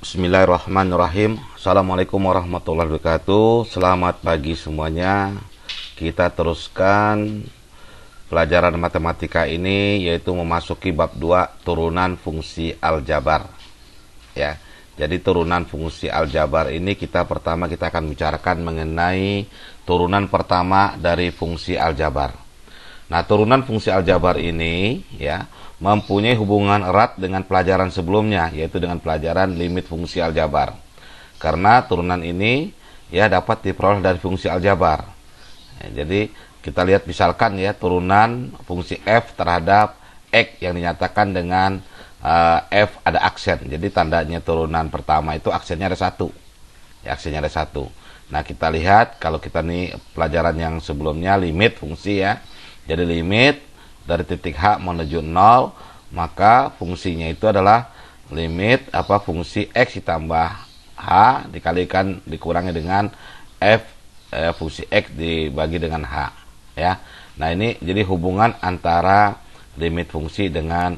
Bismillahirrahmanirrahim. Assalamualaikum warahmatullahi wabarakatuh. Selamat pagi semuanya. Kita teruskan pelajaran matematika ini, yaitu memasuki bab 2 turunan fungsi aljabar. Ya. Jadi turunan fungsi aljabar ini pertama kita akan bicarakan mengenai turunan pertama dari fungsi aljabar. Nah, turunan fungsi aljabar ini ya mempunyai hubungan erat dengan pelajaran sebelumnya, yaitu dengan pelajaran limit fungsi aljabar. Karena turunan ini ya dapat diperoleh dari fungsi aljabar. Ya, jadi kita lihat misalkan ya turunan fungsi f terhadap x yang dinyatakan dengan f ada aksen. Jadi tandanya turunan pertama itu aksennya ada 1. Ya, aksennya ada 1. Nah, kita lihat kalau kita nih pelajaran yang sebelumnya limit fungsi ya. Jadi limit dari titik H menuju 0, maka fungsinya itu adalah limit fungsi X ditambah H dikurangi dengan F fungsi X dibagi dengan H ya. Nah, ini jadi hubungan antara limit fungsi dengan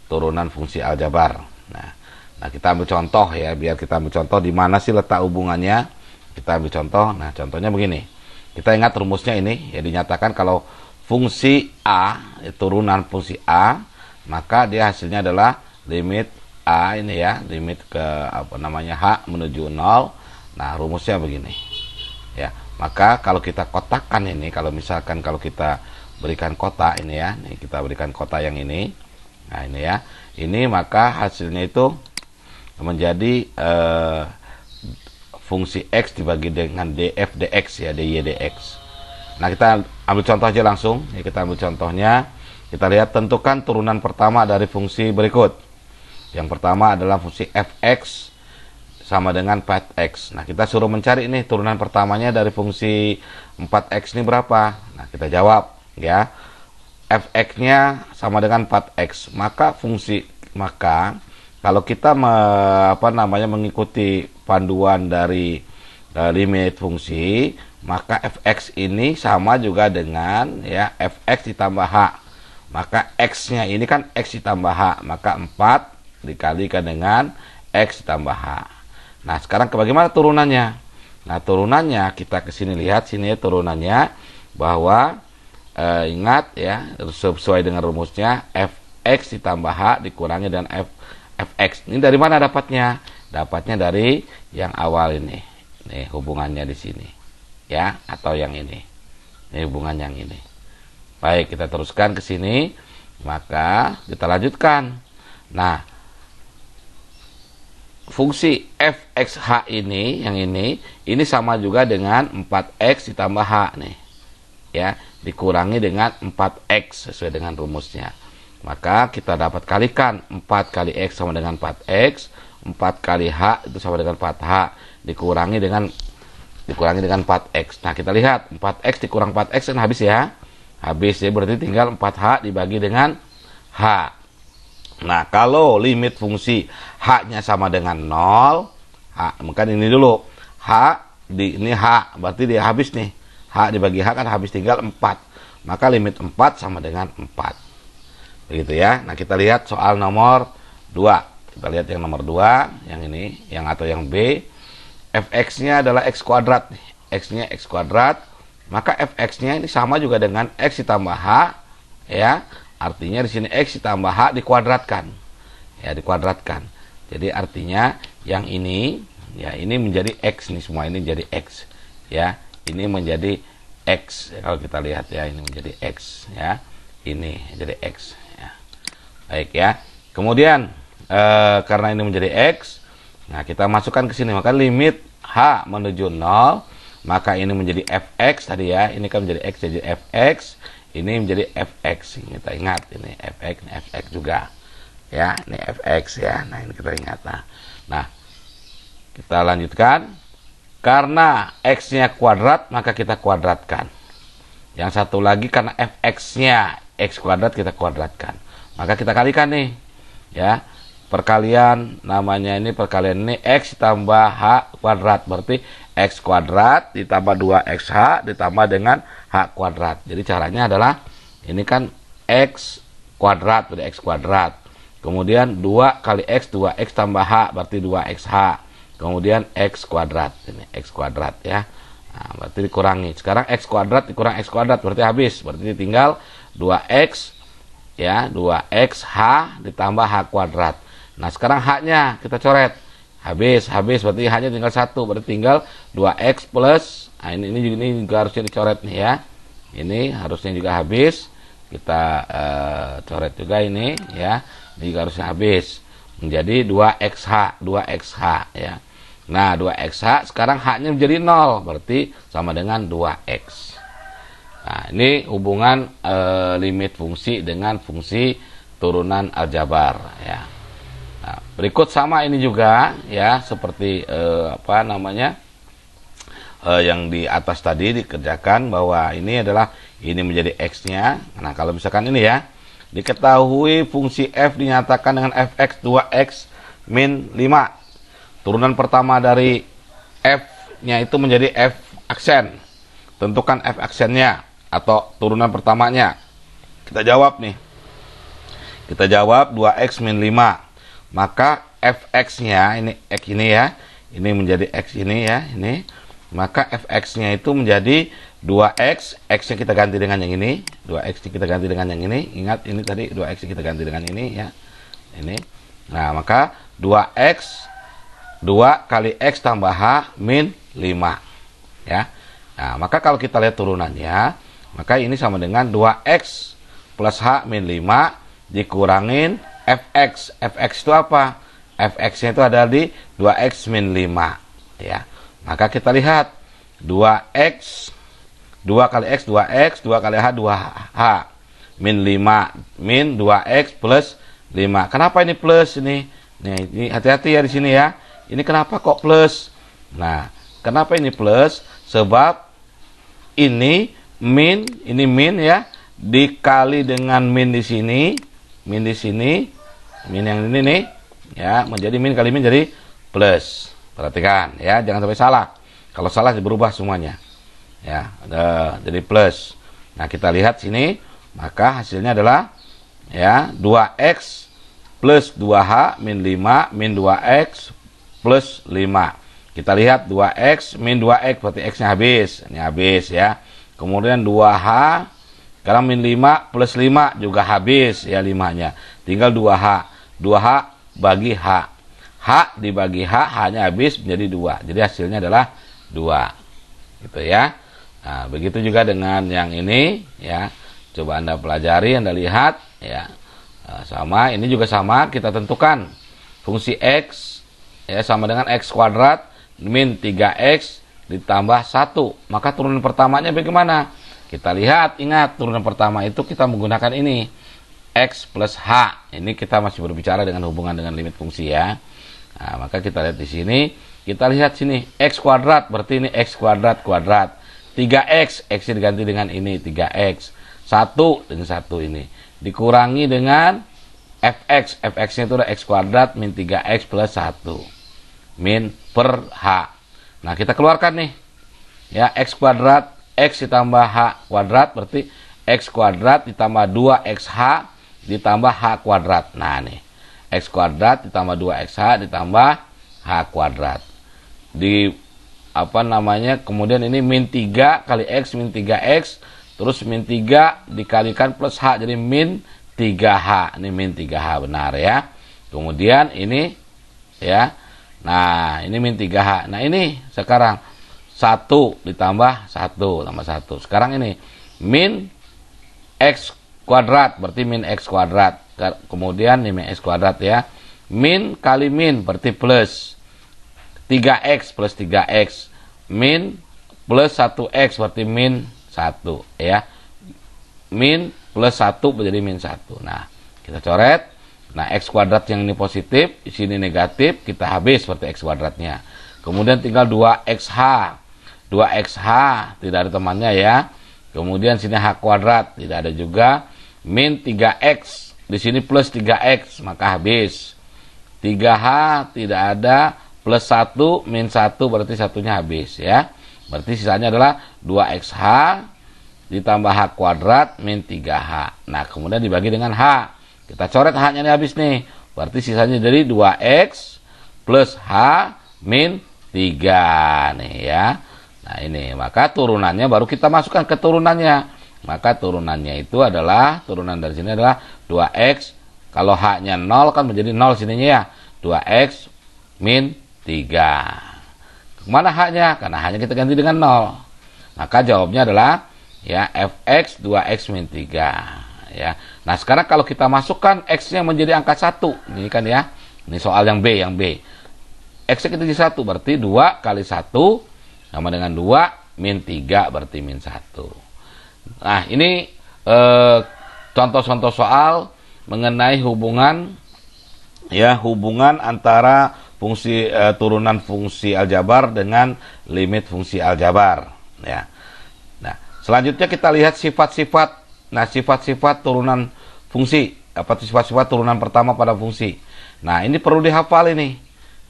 turunan fungsi aljabar. Nah, kita ambil contoh ya, biar kita ambil contoh di mana sih letak hubungannya. Kita ambil contoh. Nah, contohnya begini. Kita ingat rumusnya ini ya, dinyatakan kalau fungsi A, turunan fungsi A, maka dia hasilnya adalah limit A ini ya, limit ke H menuju 0. Nah, rumusnya begini. Ya, maka kalau kita kotakkan ini, kalau misalkan kalau kita berikan kotak ini ya, nih kita berikan kotak yang ini. Nah, ini ya. Ini maka hasilnya itu menjadi fungsi X dibagi dengan df dx ya, dy dx. Nah, kita ambil contoh aja langsung ya, kita ambil contohnya. Kita lihat tentukan turunan pertama dari fungsi berikut. Yang pertama adalah fungsi fx sama dengan 4x. Nah, kita suruh mencari ini turunan pertamanya dari fungsi 4x ini berapa. Nah, kita jawab ya, fx nya sama dengan 4x. Maka kalau kita mengikuti panduan dari limit fungsi, maka fx ini sama juga dengan ya fx ditambah h. Maka x-nya ini kan x ditambah h, maka 4 dikalikan dengan x ditambah h. Nah, sekarang bagaimana turunannya? Nah, turunannya kita ke sini lihat sini ya, turunannya bahwa ingat ya, sesuai dengan rumusnya fx ditambah h dikurangi dengan fx. Ini dari mana dapatnya? Dapatnya dari yang awal ini. Nih hubungannya di sini. Ya, atau yang ini. Ini hubungan yang ini. Baik, kita teruskan ke sini. Maka kita lanjutkan. Nah, fungsi fxh ini, yang ini sama juga dengan 4x ditambah h nih. Ya, dikurangi dengan 4x sesuai dengan rumusnya. Maka kita dapat kalikan 4 kali x sama dengan 4x, 4 kali h itu sama dengan 4h, dikurangi dengan 4x. Nah, kita lihat 4x dikurang 4x kan habis ya. Habis ya, berarti tinggal 4h dibagi dengan h. Nah, kalau limit fungsi h-nya sama dengan 0, maka ini dulu ini h, berarti dia habis nih. H dibagi h kan habis, tinggal 4. Maka limit 4 sama dengan 4. Begitu ya. Nah, kita lihat soal nomor 2. Kita lihat yang nomor 2, yang ini, atau yang B. Fx-nya adalah x kuadrat. X-nya x kuadrat. Maka fx-nya ini sama juga dengan x ditambah h ya. Artinya di sini x ditambah h dikuadratkan. Ya, dikuadratkan. Jadi artinya yang ini ya, ini menjadi x nih, semua ini jadi x. Ya, ini menjadi x. Ya, kalau kita lihat ya, ini menjadi x ya. Ini jadi x ya. Baik ya. Kemudian karena ini menjadi x, nah kita masukkan ke sini, maka limit h menuju 0, maka ini menjadi fx tadi ya, ini kan menjadi x, jadi fx, ini menjadi fx. Kita ingat ini fx, ini fx juga ya, ini fx ya. Nah, ini kita ingat. Nah, kita lanjutkan. Karena x-nya kuadrat, maka kita kuadratkan. Yang satu lagi karena fx-nya x kuadrat, kita kuadratkan. Maka kita kalikan nih ya. Perkalian namanya ini, perkalian ini x ditambah h kuadrat, berarti x kuadrat ditambah 2xh ditambah dengan h kuadrat. Jadi caranya adalah ini kan x kuadrat, berarti x kuadrat Kemudian 2 kali X, 2X tambah H, berarti 2XH. Kemudian X kuadrat. Ini X kuadrat ya. Nah, berarti dikurangi. Sekarang X kuadrat dikurang X kuadrat, berarti habis. Berarti tinggal 2X, ya, 2XH ditambah H kuadrat. Nah, sekarang H-nya kita coret. Habis, berarti H-nya tinggal 1. Berarti tinggal 2X plus, nah ini juga harusnya dicoret nih ya. Ini harusnya juga habis. Kita coret juga ini ya. Ini juga harusnya habis. Menjadi 2XH ya. Nah, 2XH sekarang H-nya menjadi 0, berarti sama dengan 2X. Nah, ini hubungan limit fungsi dengan fungsi turunan aljabar ya. Nah, berikut sama ini juga ya, seperti yang di atas tadi dikerjakan, bahwa ini adalah ini menjadi X-nya. Nah, kalau misalkan ini ya, diketahui fungsi F dinyatakan dengan fx 2x min 5. Turunan pertama dari F-nya itu menjadi F aksen. Tentukan F aksennya atau turunan pertamanya. Kita jawab nih. Kita jawab 2x min 5. Maka fx-nya, ini X ini ya. Ini menjadi X ini ya, ini. Maka fx-nya itu menjadi 2x, x-nya kita ganti dengan yang ini, 2x kita ganti dengan yang ini. Ingat ini tadi 2x kita ganti dengan ini ya. Ini. Nah, maka 2x 2 kali x tambah h min 5 ya. Nah, maka kalau kita lihat turunannya, maka ini sama dengan 2x plus h min 5 dikurangin fx. Fx itu apa? Fx-nya itu ada di 2x min 5 ya. Maka kita lihat 2x 2 kali x 2x, 2 kali h 2h min 5 min 2x plus 5. Kenapa ini plus ini? Nih, ini hati-hati ya di sini ya. Ini kenapa kok plus? Nah, kenapa ini plus? Sebab ini min ya, dikali dengan min di sini, min yang ini nih ya, menjadi min kali min jadi plus. Perhatikan ya, jangan sampai salah. Kalau salah berubah semuanya. Ya, jadi plus. Nah, kita lihat sini, maka hasilnya adalah ya 2x plus 2h min 5 min 2x plus 5. Kita lihat 2x min 2x, berarti x-nya habis. Ini habis ya. Kemudian 2h, sekarang min 5 plus 5 juga habis ya 5-nya. Tinggal 2h. 2h bagi h. H dibagi H, H-nya habis menjadi 2. Jadi hasilnya adalah 2. Gitu ya. Nah, begitu juga dengan yang ini ya. Coba Anda pelajari, Anda lihat ya. Nah, sama, ini juga sama, kita tentukan fungsi X ya sama dengan X kuadrat min 3X ditambah 1. Maka turunan pertamanya bagaimana? Kita lihat, ingat turunan pertama itu kita menggunakan ini. X plus H. Ini kita masih berbicara dengan hubungan dengan limit fungsi ya. Nah, maka kita lihat di sini, kita lihat sini x kuadrat, berarti ini x kuadrat kuadrat. 3x, x diganti dengan ini 3x. 1 dengan 1 ini dikurangi dengan fx. Fx-nya itu udah x kuadrat min 3x plus 1 min per h. Nah, kita keluarkan nih. Ya, x kuadrat x ditambah h kuadrat berarti x kuadrat ditambah 2xh ditambah h kuadrat. Nah, nih. X kuadrat ditambah 2xh ditambah h kuadrat. Kemudian ini min 3 kali x min 3x, terus min 3 dikalikan plus h, jadi min 3h. Ini min 3h, benar ya. Kemudian ini ya. Nah, ini min 3h. Nah, ini sekarang 1 ditambah 1 tambah 1. Sekarang ini min x kuadrat, berarti min x kuadrat. Kemudian ini min x kuadrat ya. Min kali min berarti plus 3x plus 3x. Min plus 1x berarti min 1 ya. Min plus 1 menjadi min 1. Nah, kita coret. Nah, x kuadrat yang ini positif, di sini negatif, kita habis seperti x kuadratnya. Kemudian tinggal 2xh. 2xh tidak ada temannya ya. Kemudian sini h kuadrat tidak ada juga. Min 3x. Di sini plus 3x, maka habis. 3h tidak ada, plus 1 min 1 berarti satunya habis ya. Berarti sisanya adalah 2xh ditambah h kuadrat min 3h. Nah, kemudian dibagi dengan h. Kita coret H-nya ini habis nih. Berarti sisanya jadi 2X plus H min 3 nih ya. Nah ini, maka turunannya baru kita masukkan ke turunannya. Maka turunannya itu adalah, turunan dari sini adalah 2X. Kalau H-nya 0 kan menjadi 0 sininya ya. 2X min 3. Kemana H-nya? Karena H-nya kita ganti dengan 0. Maka jawabnya adalah ya Fx 2X min 3. Ya. Nah sekarang kalau kita masukkan X-nya menjadi angka 1. Ini kan ya. Ini soal yang B. X-nya kita jadi 1. Berarti 2 kali 1 sama dengan 2 min 3 berarti min 1. Nah ini contoh-contoh soal mengenai hubungan antara fungsi turunan fungsi aljabar dengan limit fungsi aljabar ya. Nah selanjutnya kita lihat sifat-sifat. Nah sifat-sifat turunan fungsi, apa sifat-sifat turunan pertama pada fungsi. Nah ini perlu dihafal ini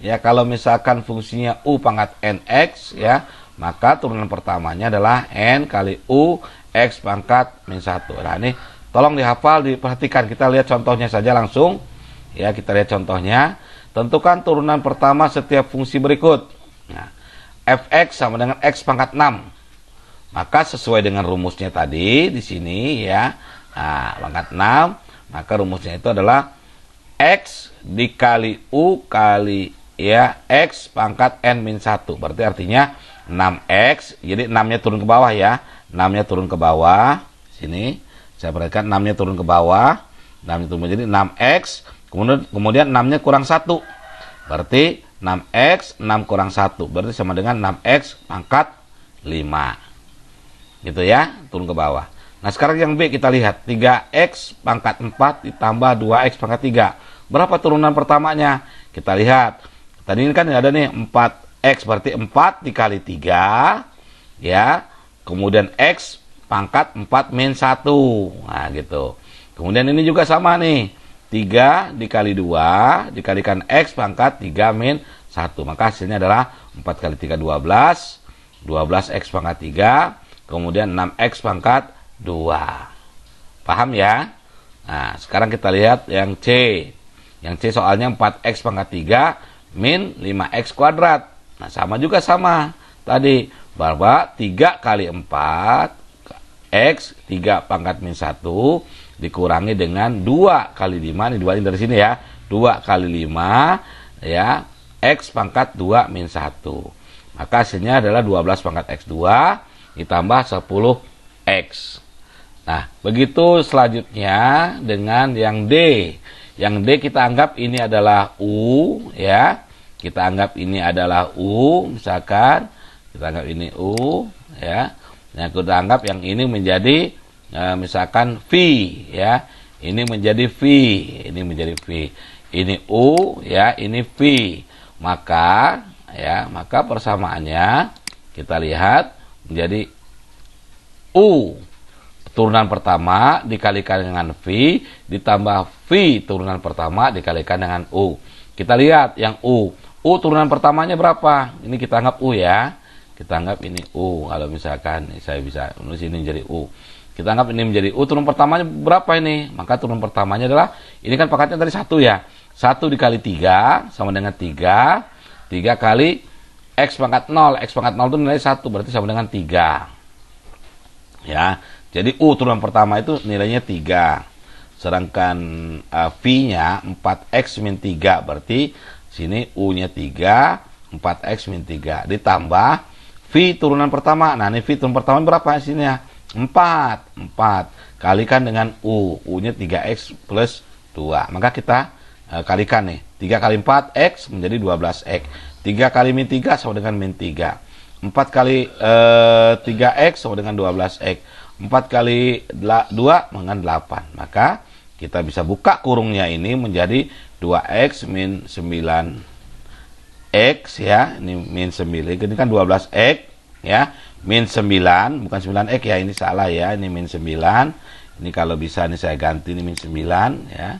ya. Kalau misalkan fungsinya u pangkat nx ya, maka turunan pertamanya adalah n kali u x pangkat min 1. Nah ini tolong dihafal, diperhatikan. Kita lihat contohnya saja langsung. Ya, kita lihat contohnya. Tentukan turunan pertama setiap fungsi berikut. Nah, fx sama dengan x pangkat 6. Maka sesuai dengan rumusnya tadi di sini ya. Nah, pangkat 6, maka rumusnya itu adalah x dikali u kali ya x pangkat n min 1. Berarti artinya 6x. Jadi 6-nya turun ke bawah ya. 6-nya turun ke bawah. Sini saya perhatikan 6-nya turun ke bawah. 6-nya turun menjadi 6x. Kemudian 6-nya kurang 1. Berarti 6x 6 kurang 1. Berarti sama dengan 6x pangkat 5. Gitu ya, turun ke bawah. Nah sekarang yang B kita lihat. 3x pangkat 4 ditambah 2x pangkat 3. Berapa turunan pertamanya? Kita lihat. Tadi ini kan ada nih 4x. Berarti 4 dikali 3. Ya. Kemudian x pangkat 4 min 1. Nah gitu. Kemudian ini juga sama nih. 3 dikali 2 dikalikan x pangkat 3 min 1. Maka hasilnya adalah 4 kali 3 12. 12x pangkat 3. Kemudian 6x pangkat 2. Paham ya? Nah sekarang kita lihat yang C. Yang C soalnya 4x pangkat 3 min 5x kuadrat. Nah sama juga sama tadi. Bahwa 3 kali 4 x 3 pangkat min 1 dikurangi dengan 2 kali 5. Ini 2 ini dari sini ya. 2 kali 5 ya x pangkat 2 min 1. Maka hasilnya adalah 12 pangkat x2 ditambah 10x. Nah begitu selanjutnya dengan yang D. Yang D kita anggap ini adalah U ya. Kita anggap ini adalah U misalkan. Kita anggap ini U ya. Yang kita anggap yang ini menjadi misalkan V ya. Ini menjadi V, ini menjadi V. Ini U ya, ini V. Maka persamaannya kita lihat menjadi U turunan pertama dikalikan dengan V ditambah V turunan pertama dikalikan dengan U. Kita lihat yang U. U turunan pertamanya berapa? Ini kita anggap U ya. Kita anggap ini U. Kalau misalkan saya bisa menulis ini menjadi U. Kita anggap ini menjadi U. Turunan pertamanya berapa ini? Maka turunan pertamanya adalah, ini kan pangkatnya dari 1 ya. 1 dikali 3 sama dengan 3. 3 kali X pangkat 0. X pangkat 0 itu nilai 1. Berarti sama dengan 3. Ya. Jadi U turunan pertama itu nilainya 3. Sedangkan V-nya 4X min 3. Berarti sini U-nya 3. 4X min 3. Ditambah V turunan pertama. Nah ini V turunan pertama berapa sini ya? 4 kalikan dengan U. U-nya 3X plus 2. Maka kita kalikan nih. 3 kali 4X menjadi 12X. 3 kali min 3 sama dengan min 3. 4 kali 3X sama dengan 12X. 4 kali 2 dengan 8. Maka kita bisa buka kurungnya ini menjadi 2X min 9 X ya, ini min 9, ini kan 12X ya, min 9, bukan 9X ya, ini salah ya, ini min 9, ini kalau bisa ini saya ganti, ini min 9 ya,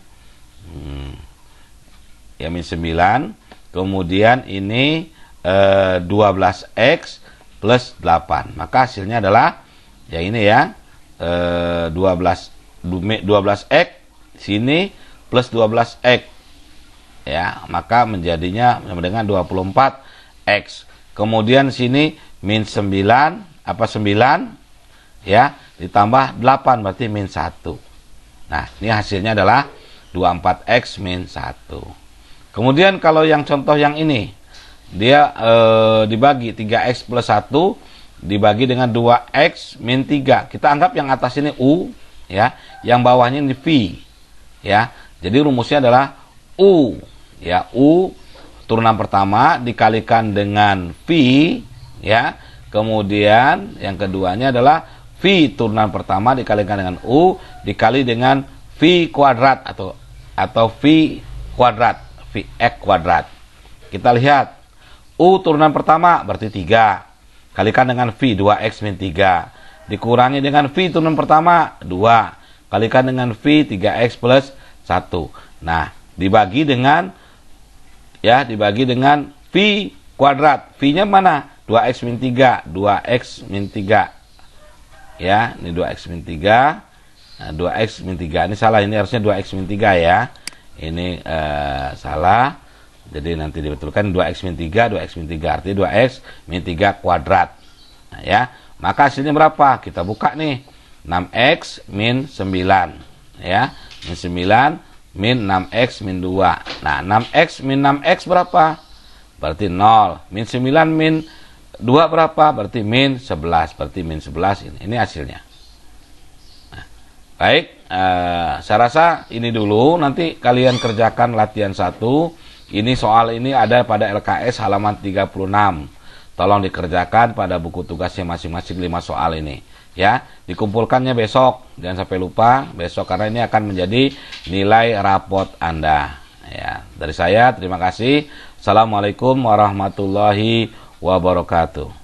ya min 9, kemudian ini 12X plus 8, maka hasilnya adalah, ya ini ya, 12X, sini plus 12X. Ya, maka menjadinya sama dengan 24X. Kemudian sini min 9, 9 ya, ditambah 8 berarti min 1. Nah, ini hasilnya adalah 24X min 1. Kemudian kalau yang contoh yang ini, dia dibagi 3X plus 1 dibagi dengan 2X min 3. Kita anggap yang atas ini U, ya, yang bawahnya ini V, ya. Jadi rumusnya adalah U, ya, U turunan pertama dikalikan dengan V, ya. Kemudian yang keduanya adalah V turunan pertama dikalikan dengan U dikali dengan V kuadrat atau V kuadrat, Vx kuadrat. Kita lihat U turunan pertama berarti 3 kalikan dengan V 2X min 3 dikurangi dengan V turunan pertama 2 kalikan dengan V 3X plus 1. Nah, dibagi dengan V kuadrat. V-nya mana? 2X min 3. 2X min 3. Ya, ini 2X min 3. Nah, 2X min 3. Ini salah, ini harusnya 2X min 3 ya. Ini salah. Jadi nanti dibetulkan 2X min 3, 2X min 3. Artinya 2X min 3 kuadrat. Nah, ya. Maka hasilnya berapa? Kita buka nih. 6X min 9. Ya, min 9 min 6X min 2. Nah, 6X min 6X berapa? Berarti 0. Min 9 min 2 berapa? Berarti min 11. Berarti min 11 ini. Ini hasilnya. Nah, baik, saya rasa ini dulu. Nanti kalian kerjakan latihan 1. Ini soal ini ada pada LKS halaman 36. Tolong dikerjakan pada buku tugasnya masing-masing 5 soal ini. Ya, dikumpulkannya besok. Jangan sampai lupa besok karena ini akan menjadi nilai rapot Anda. Ya, dari saya terima kasih. Assalamualaikum warahmatullahi wabarakatuh.